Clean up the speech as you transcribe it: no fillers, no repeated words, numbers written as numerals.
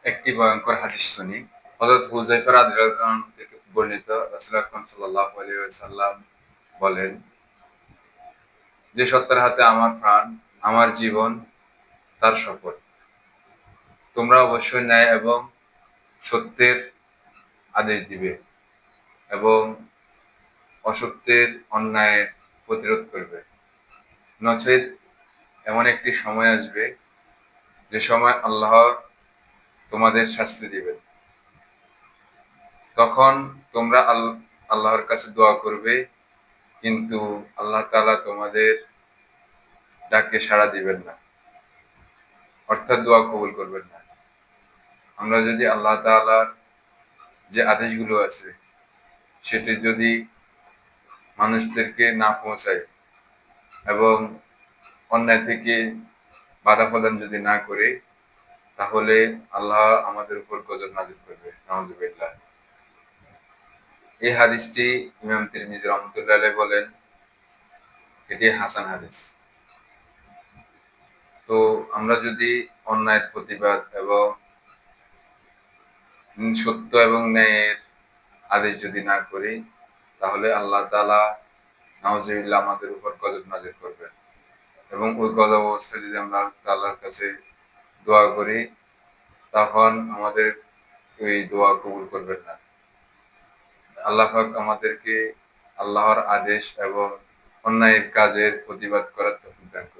একটি ভয়ঙ্কর হাদিস শুনি। হযরত হুযায়ফা রাদিয়াল্লাহু আনহু থেকে বর্ণিত, রাসূল আকরাম সাল্লাল্লাহু আলাইহি ওয়াসাল্লাম বলেন যে সত্তার হাতে আমার প্রাণ, আমার জীবন, তার শপথ। তোমরা অবশ্যই ন্যায় এবং সত্যের আদেশ দিবে এবং অসত্যের অন্যায়ের প্রতিরোধ করবে। নচেৎ এমন একটি সময় আসবে যে সময় আল্লাহ তোমাদের শাস্তি দিবেন। তখন তোমরা আল্লাহর কাছে দোয়া করবে, কিন্তু আল্লাহ তাআলা তোমাদের ডাকে সাড়া দিবেন না, অর্থাৎ দোয়া কবুল করবেন না। আমরা যদি আল্লাহ তাআলার যে আদেশগুলো আছে সেটি যদি মানুষদেরকে না পৌঁছায় এবং অন্যায় থেকে বাধা প্রদান যদি না করে, তাহলে আল্লাহ আমাদের উপর গজব নাযিল করবে। নাউযুবিল্লাহ। এই হাদিসটি ইমাম তিরমিজি রাহমাতুল্লাহ আলাইহি বলেন এটি হাসান হাদিস। তো আমরা যদি অন্যায়ের প্রতিবাদ এবং সত্য এবং ন্যায়ের আদেশ যদি না করি, তাহলে আল্লাহ তাআলা নাউযুবিল্লাহ আমাদের উপর গজব নাযিল করবেন। এবং ওই গজব অবস্থায় যদি আমরা আল্লাহর কাছে দোয়া করি, তখন আমাদের ওই দোয়া কবুল করবেন না। আল্লাহ পাক আমাদেরকে আল্লাহর আদেশ এবং অন্যায়ের কাজের প্রতিবাদ করার তৌফিক দান করুন।